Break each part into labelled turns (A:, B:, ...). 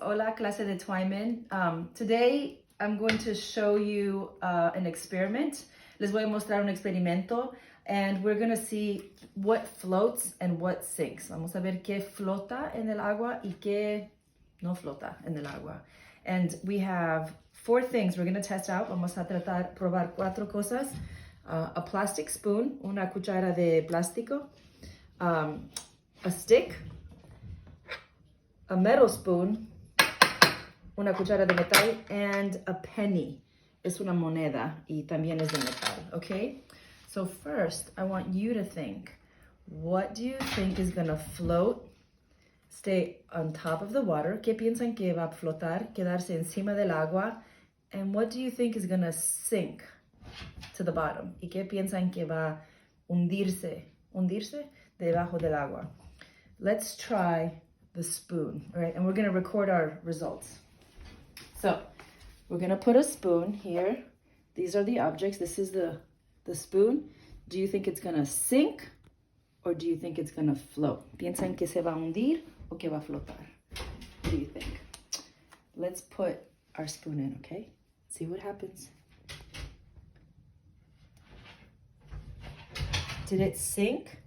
A: Hola, clase de Twyman. Today I'm going to show you an experiment. Les voy a mostrar un experimento and we're going to see what floats and what sinks. Vamos a ver qué flota en el agua y qué no flota en el agua. And we have 4 things we're going to test out. Vamos a probar 4 cosas. A plastic spoon, una cuchara de plástico, a stick, a metal spoon, una cuchara de metal, and a penny. Es una moneda y también es de metal, okay? So first, I want you to think, what do you think is gonna float, stay on top of the water? ¿Qué piensan que va a flotar, quedarse encima del agua? And what do you think is gonna sink to the bottom? ¿Y qué piensan que va a hundirse debajo del agua? Let's try the spoon, all right? And we're gonna record our results. So we're gonna put a spoon here. These are the objects. This is the spoon. Do you think it's gonna sink or do you think it's gonna float? ¿Piensan que se va a hundir o que va a flotar? What do you think? Let's put our spoon in, okay? See what happens. Did it sink?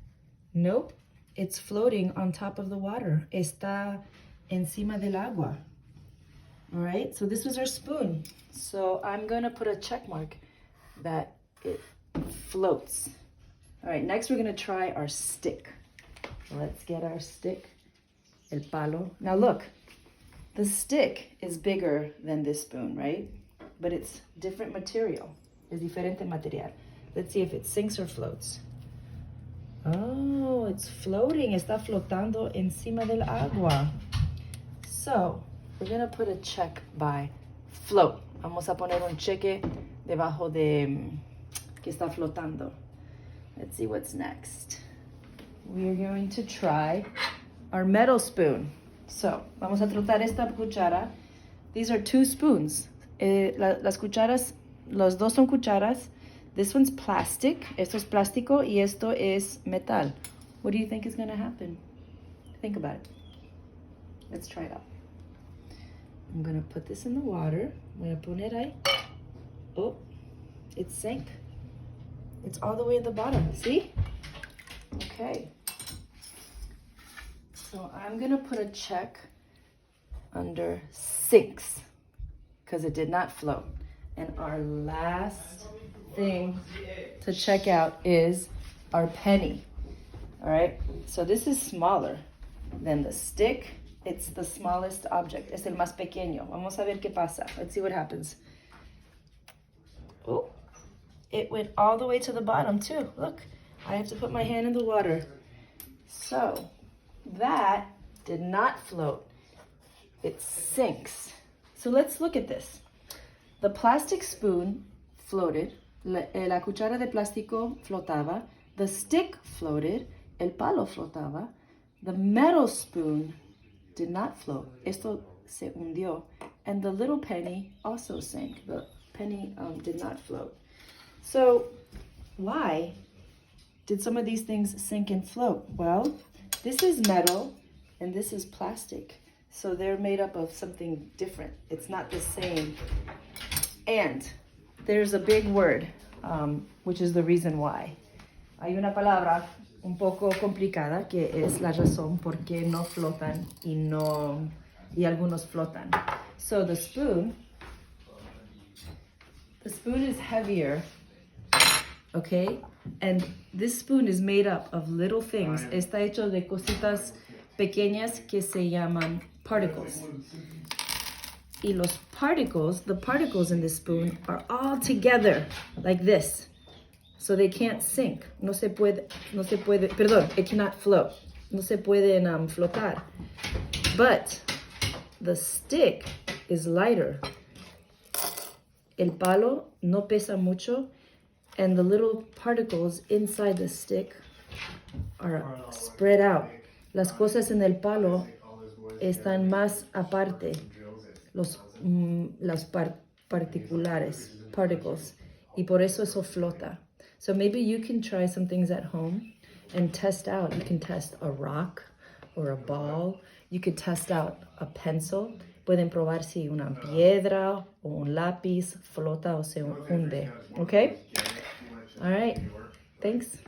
A: Nope. It's floating on top of the water. Está encima del agua. All right, so this was our spoon. So I'm gonna put a check mark that it floats. All right, next we're gonna try our stick. Let's get our stick, el palo. Now look, the stick is bigger than this spoon, right? But it's different material. Es diferente material. Let's see if it sinks or floats. Oh, it's floating. Está flotando encima del agua. So, we're going to put a check by float. Vamos a poner un cheque debajo de que está flotando. Let's see what's next. We're going to try our metal spoon. So, vamos a trotar esta cuchara. These are 2 spoons. Las cucharas, los dos son cucharas. This one's plastic, esto es plástico, y esto es metal. What do you think is gonna happen? Think about it. Let's try it out. I'm gonna put this in the water. Voy a poner ahí. Oh, it sank. It's all the way at the bottom, see? Okay. So I'm gonna put a check under sinks, because it did not float. And our last thing to check out is our penny. All right, so this is smaller than the stick. It's the smallest object. Es el más pequeño. Vamos a ver qué pasa. Let's see what happens. Oh, it went all the way to the bottom too. Look, I have to put my hand in the water. So that did not float. It sinks. So let's look at this. The plastic spoon floated. La cuchara de plástico flotaba. The stick floated. El palo flotaba. The metal spoon did not float. Esto se hundió. And the little penny also sank. The penny did not float. So why did some of these things sink and float? Well, this is metal and this is plastic. So they're made up of something different. It's not the same. And there's a big word, which is the reason why. Hay una palabra un poco complicada que es la razón por qué no flotan y algunos flotan. So the spoon is heavier, okay? And this spoon is made up of little things. Está hecho de cositas pequeñas que se llaman particles. Y los particles, the particles in this spoon are all together like this. So they can't sink. No se puede, perdón, it cannot float. No se pueden flotar. But the stick is lighter. El palo no pesa mucho, and the little particles inside the stick are spread out. Las cosas en el palo están más aparte. Las particles, y por eso flota. So maybe you can try some things at home and test out. You can test a rock or a ball. You could test out a pencil pueden probar si una piedra o un lápiz flota o se hunde. Okay? All right. Thanks.